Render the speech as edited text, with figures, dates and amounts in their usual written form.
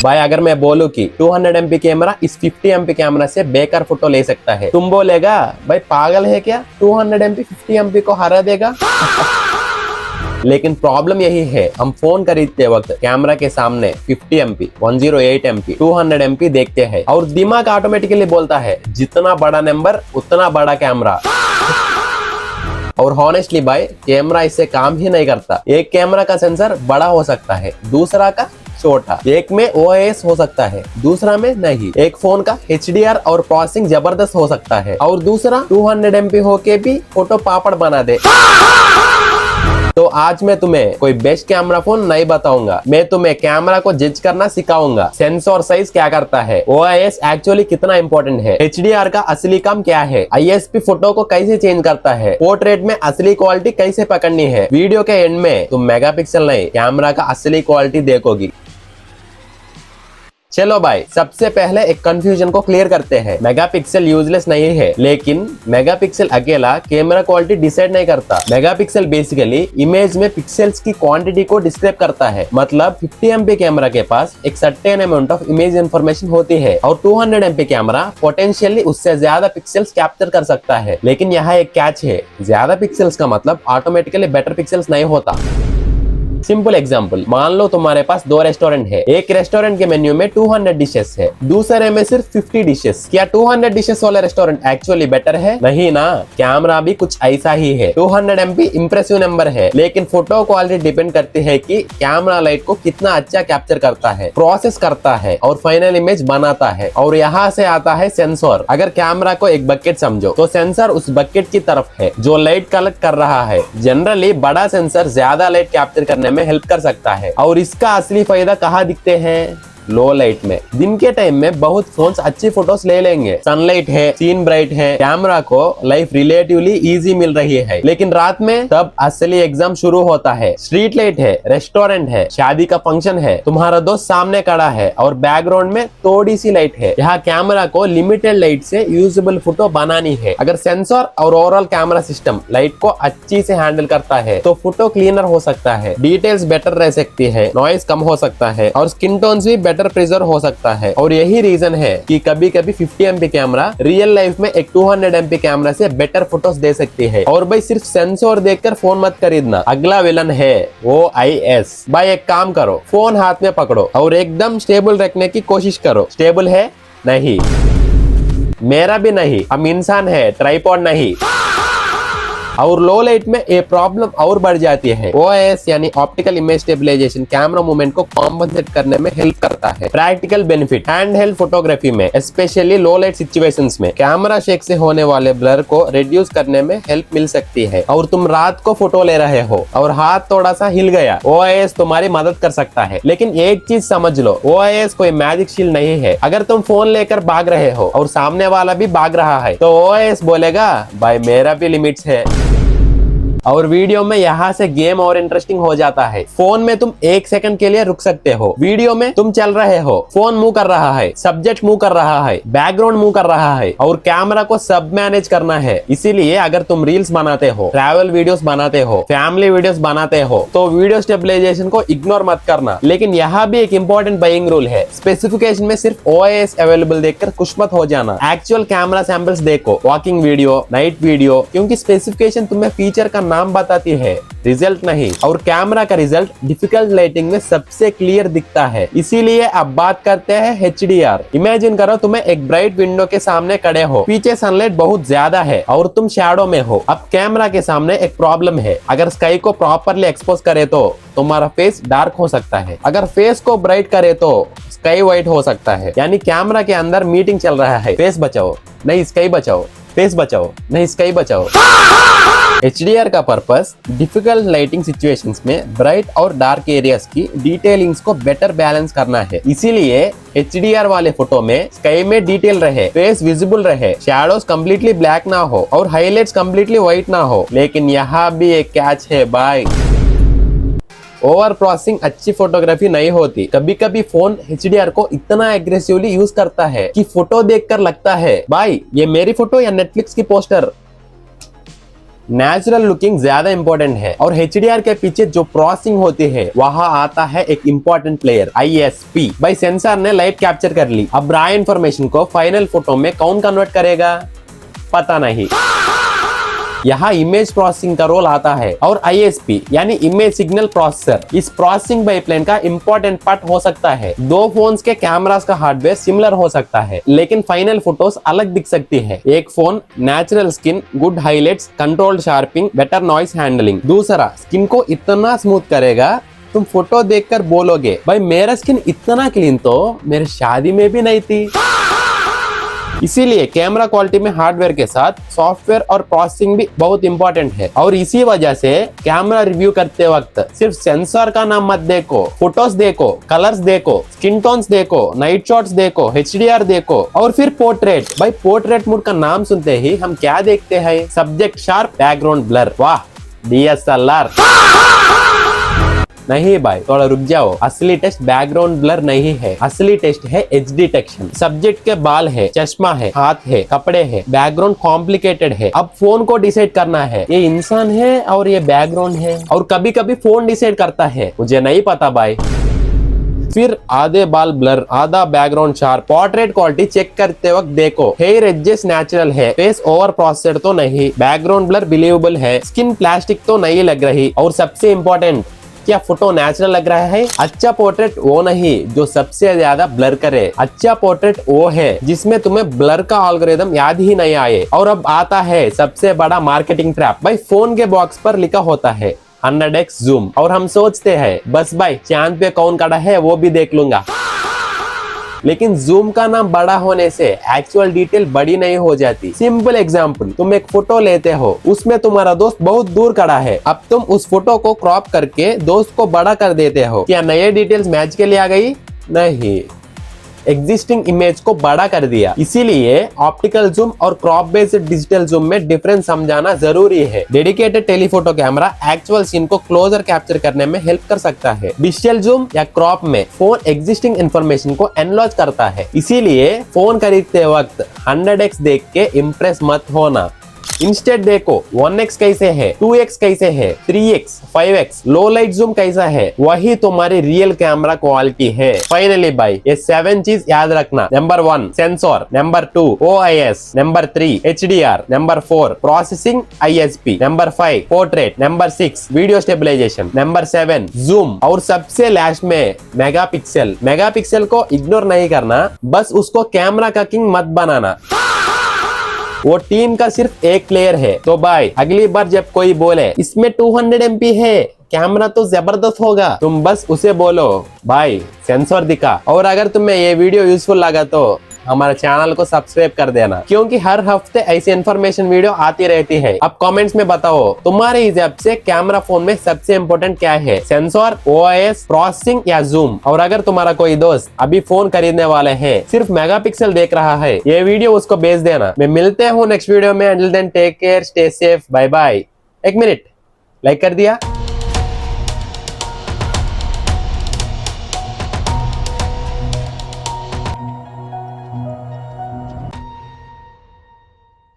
भाई अगर मैं बोलूं कि 200 MP कैमरा इस 50 MP कैमरा से बेकार फोटो ले सकता है, तुम बोलेगा भाई पागल है क्या, 200 MP 50 MP को हरा देगा। लेकिन प्रॉब्लम यही है, हम फोन खरीदते वक्त कैमरा के सामने 50 MP, 108 MP, 200 MP देखते हैं और दिमाग ऑटोमेटिकली बोलता है जितना बड़ा नंबर उतना बड़ा कैमरा। और हॉनेस्टली भाई कैमरा इससे काम ही नहीं करता। एक कैमरा का सेंसर बड़ा हो सकता है, दूसरा का छोटा, एक में OIS हो सकता है, दूसरा में नहीं। एक फोन का HDR और प्रोसेसिंग जबरदस्त हो सकता है और दूसरा 200 MP होके भी फोटो पापड़ बना दे। तो आज मैं तुम्हें कोई बेस्ट कैमरा फोन नहीं बताऊंगा, मैं तुम्हें कैमरा को जज करना सिखाऊंगा। सेंसर साइज क्या करता है, OIS एक्चुअली कितना इंपॉर्टेंट है, HDR का असली काम क्या है, ISP फोटो को कैसे चेंज करता है, पोर्ट्रेट में असली क्वालिटी कैसे पकड़नी है। वीडियो के एंड में तुम मेगापिक्सल नहीं कैमरा का असली क्वालिटी देखोगी। चलो भाई सबसे पहले एक कंफ्यूजन को क्लियर करते हैं। मेगापिक्सल यूजलेस नहीं है, लेकिन मेगापिक्सल अकेला कैमरा क्वालिटी डिसाइड नहीं करता। मेगापिक्सल बेसिकली इमेज में पिक्सेल्स की क्वांटिटी को डिस्क्राइब करता है। मतलब 50 MP कैमरा के पास एक certain amount of image information होती है और 200 MP कैमरा पोटेंशियली उससे ज्यादा पिक्सेल्स कैप्चर कर सकता है। लेकिन यहाँ एक कैच है, ज्यादा पिक्सेल्स का मतलब ऑटोमेटिकली बेटर पिक्सेल्स नहीं होता। सिंपल एग्जांपल, मान लो तुम्हारे पास दो रेस्टोरेंट है। एक रेस्टोरेंट के मेन्यू में 200 डिशेस है, दूसरे में सिर्फ 50 डिशेस। क्या 200 डिशेस वाला रेस्टोरेंट एक्चुअली बेटर है? नहीं ना। कैमरा भी कुछ ऐसा ही है। 200 MP इंप्रेसिव नंबर है, लेकिन फोटो क्वालिटी डिपेंड करती है कि कैमरा लाइट को कितना अच्छा कैप्चर करता है, प्रोसेस करता है और फाइनल इमेज बनाता है। और यहाँ से आता है सेंसर। अगर कैमरा को एक बकेट समझो तो सेंसर उस बकेट की तरफ है जो लाइट कलेक्ट कर रहा है। जनरली बड़ा सेंसर ज्यादा लाइट कैप्चर करने में हेल्प कर सकता है। और इसका असली फायदा कहाँ दिखते हैं? लो लाइट में। दिन के टाइम में बहुत फोन्स अच्छी फोटोज ले लेंगे, सनलाइट है, सीन ब्राइट है, कैमरा को लाइफ रिलेटिवली इजी मिल रही है। लेकिन रात में तब असली एग्जाम शुरू होता है। स्ट्रीट लाइट है, रेस्टोरेंट है, शादी का फंक्शन है, तुम्हारा दोस्त सामने खड़ा है और बैकग्राउंड में थोड़ी सी लाइट है। यहाँ कैमरा को लिमिटेड लाइट से यूजेबल फोटो बनानी है। अगर सेंसर और ओवरऑल कैमरा सिस्टम लाइट को अच्छी से हैंडल करता है तो फोटो क्लीनर हो सकता है, डिटेल्स बेटर रह सकती है, नॉइज कम हो सकता है और स्किन टोन्स भी बेटर प्रिजर्व हो सकता है। और यही रीजन है कि कभी कभी 50 MP कैमरा रियल लाइफ में एक 200 MP कैमरा से बेटर फोटोज दे सकती है। और भाई सिर्फ सेंसर देखकर फोन मत खरीदना, अगला विलन है OIS। भाई एक काम करो, फोन हाथ में पकड़ो और एकदम स्टेबल रखने की कोशिश करो। स्टेबल है? नहीं, मेरा भी नहीं, हम इंसान है, ट्राइपॉड नहीं। और लो लाइट में ये प्रॉब्लम और बढ़ जाती है। OIS यानी optical image stabilisation camera movement को कॉम्पनसेट करने में हेल्प करता है। Practical benefit, hand held photography में स्पेशली लो लाइट सिचुएशंस में कैमरा शेक से होने वाले ब्लर को रिड्यूस करने में हेल्प मिल सकती है। और तुम रात को फोटो ले रहे हो और हाथ थोड़ा सा हिल गया, OIS तुम्हारी मदद कर सकता है। लेकिन एक चीज समझ लो, OIS कोई मैजिक शील्ड नहीं है। अगर तुम फोन लेकर भाग रहे हो और सामने वाला भी भाग रहा है तो OIS बोलेगा भाई मेरा भी लिमिट्स है। और वीडियो में यहाँ से गेम और इंटरेस्टिंग हो जाता है। फोन में तुम 1 सेकंड के लिए रुक सकते हो, वीडियो में तुम चल रहे हो, फोन मूव कर रहा है, सब्जेक्ट मूव कर रहा है, बैकग्राउंड मूव कर रहा है और कैमरा को सब मैनेज करना है। इसीलिए अगर तुम रील्स बनाते हो, ट्रैवल वीडियोस बनाते हो, फैमिली वीडियोस बनाते हो तो वीडियो स्टेबलाइजेशन को इग्नोर मत करना। लेकिन यहाँ भी एक इंपॉर्टेंट बाइंग रूल है, स्पेसिफिकेशन में सिर्फ OIS अवेलेबल देखकर खुश मत हो जाना। एक्चुअल कैमरा सैंपल्स देखो, वॉकिंग वीडियो, नाइट वीडियो, क्योंकि स्पेसिफिकेशन तुम्हें फीचर का नाम बताती है, रिजल्ट नहीं। और कैमरा का रिजल्ट डिफिकल्ट लाइटिंग में सबसे क्लियर दिखता है। इसीलिए अब बात करते हैं HDR। इमेजिन करो तुम्हें एक ब्राइट विंडो के सामने खड़े हो, पीछे सनलाइट बहुत ज्यादा है और तुम शैडो में हो। अब कैमरा के सामने एक प्रॉब्लम है, अगर स्काई को प्रॉपरली एक्सपोज करे तो तुम्हारा फेस डार्क हो सकता है, अगर फेस को ब्राइट करे तो स्काई व्हाइट हो सकता है। यानी कैमरा के अंदर मीटिंग चल रहा है, फेस बचाओ नहीं स्काई बचाओ, फेस बचाओ नहीं स्काई बचाओ। HDR का पर्पस डिफिकल्ट लाइटिंग सिचुएशंस में ब्राइट और डार्क एरियाज की डिटेलिंग्स को बेटर बैलेंस करना है। इसीलिए HDR वाले फोटो में स्काई में डिटेल रहे, फेस विजिबल रहे, शैडोज कंप्लीटली ब्लैक ना हो और हाइलाइट्स कंप्लीटली व्हाइट ना हो। लेकिन यहाँ भी एक कैच है भाई, ओवर प्रोसेसिंग अच्छी फोटोग्राफी नहीं होती। कभी कभी फोन HDR को इतना एग्रेसिवली यूज करता है कि फोटो देखकर लगता है भाई ये मेरी फोटो या नेटफ्लिक्स की पोस्टर। नेचुरल लुकिंग ज्यादा इंपॉर्टेंट है और HDR के पीछे जो प्रोसेसिंग होती है वहां आता है एक इंपॉर्टेंट प्लेयर ISP। भाई सेंसर ने लाइट कैप्चर कर ली, अब रॉ इंफॉर्मेशन को फाइनल फोटो में कौन कन्वर्ट करेगा पता नहीं। यहाँ इमेज प्रोसेसिंग का रोल आता है और ISP यानी इमेज सिग्नल प्रोसेसर इस प्रोसेसिंग पाइपलाइन का इंपॉर्टेंट पार्ट हो सकता है। दो फोन्स के कैमरास का हार्डवेयर सिमिलर हो सकता है लेकिन फाइनल फोटोज अलग दिख सकती है। एक phone natural skin, good highlights, controlled sharping, better noise handling. दूसरा स्किन को इतना स्मूथ करेगा तुम फोटो देखकर बोलोगे भाई मेरा स्किन इतना क्लीन तो मेरे शादी में भी नहीं थी। इसीलिए कैमरा क्वालिटी में हार्डवेयर के साथ सॉफ्टवेयर और प्रोसेसिंग भी बहुत इंपॉर्टेंट है और इसी वजह से कैमरा रिव्यू करते वक्त सिर्फ सेंसर का नाम मत देखो, फोटोज देखो, कलर्स देखो, स्किन टोन्स देखो, नाइट शॉट्स देखो, HDR देखो और फिर पोर्ट्रेट। भाई पोर्ट्रेट मोड का नाम सुनते ही हम क्या देखते हैं? Subject sharp, background blur. वाह DSLR। नहीं भाई थोड़ा रुक जाओ, असली टेस्ट बैकग्राउंड ब्लर नहीं है, असली टेस्ट है एज डिटेक्शन। सब्जेक्ट के बाल है, चश्मा है, हाथ है, कपड़े है, बैकग्राउंड कॉम्प्लिकेटेड है। अब फोन को डिसाइड करना है ये इंसान है और ये बैकग्राउंड है, और कभी कभी फोन डिसाइड करता है, मुझे नहीं पता भाई। फिर आधे बाल ब्लर, आधा background sharp. Portrait quality check करते वक्त देखो हेयर एजेस नेचुरल है, फेस ओवर प्रोसेस्ड तो नहीं, बैकग्राउंड ब्लर बिलीवेबल है, स्किन प्लास्टिक तो नहीं लग रही, और सबसे इम्पोर्टेंट क्या फोटो नेचुरल लग रहा है। अच्छा पोर्ट्रेट वो नहीं जो सबसे ज्यादा ब्लर करे, अच्छा पोर्ट्रेट वो है जिसमें तुम्हें ब्लर का एल्गोरिथम याद ही नहीं आए। और अब आता है सबसे बड़ा मार्केटिंग ट्रैप। भाई फोन के बॉक्स पर लिखा होता है 100x जूम और हम सोचते हैं बस भाई चांद पे कौन खड़ा है वो भी देख लूंगा। लेकिन जूम का नाम बड़ा होने से एक्चुअल डिटेल बड़ी नहीं हो जाती। सिंपल एग्जांपल, तुम एक फोटो लेते हो, उसमें तुम्हारा दोस्त बहुत दूर खड़ा है, अब तुम उस फोटो को क्रॉप करके दोस्त को बड़ा कर देते हो, क्या नए डिटेल्स मैच के लिए आ गई? नहीं, एग्जिस्टिंग इमेज को बड़ा कर दिया। इसीलिए ऑप्टिकल जूम और क्रॉप बेस्ड डिजिटल जूम में डिफरेंस समझाना जरूरी है। Dedicated telephoto camera actual scene को क्लोजर कैप्चर करने में हेल्प कर सकता है। डिजिटल जूम या क्रॉप में फोन एग्जिस्टिंग इंफॉर्मेशन को एनलॉज करता है। इसीलिए फोन खरीदते वक्त 100x देख के इम्प्रेस मत होना। इंस्टेड देखो 1x कैसे है, 2x कैसे है, 3x, 5x, लो लाइट जूम कैसा है, वही तुम्हारी रियल कैमरा क्वालिटी है। फाइनली भाई ये 7 चीज याद रखना। Number 1 sensor, number 2 OIS, number 3 HDR, number 4 processing ISP, number 5 portrait, number 6 video stabilisation, number 7 zoom, और सबसे लास्ट में मेगापिक्सल। मेगापिक्सल को इग्नोर नहीं करना, बस उसको कैमरा का किंग मत बनाना। वो टीम का सिर्फ एक प्लेयर है। तो भाई अगली बार जब कोई बोले इसमें 200 MP है, कैमरा तो जबरदस्त होगा, तुम बस उसे बोलो भाई सेंसर दिखा। और अगर तुम्हें ये वीडियो यूजफुल लगा तो हमारे चैनल को सब्सक्राइब कर देना, क्योंकि हर हफ्ते ऐसी इन्फॉर्मेशन वीडियो आती रहती है। अब कमेंट्स में बताओ तुम्हारे हिसाब से कैमरा फोन में सबसे इम्पोर्टेंट क्या है, सेंसर, OIS, प्रोसेसिंग या जूम। और अगर तुम्हारा कोई दोस्त अभी फोन खरीदने वाले है, सिर्फ मेगापिक्सल देख रहा है, ये वीडियो उसको भेज देना। मैं मिलते हूँ नेक्स्ट वीडियो में। Until then take care, stay safe, bye bye. एक मिनट, लाइक कर दिया?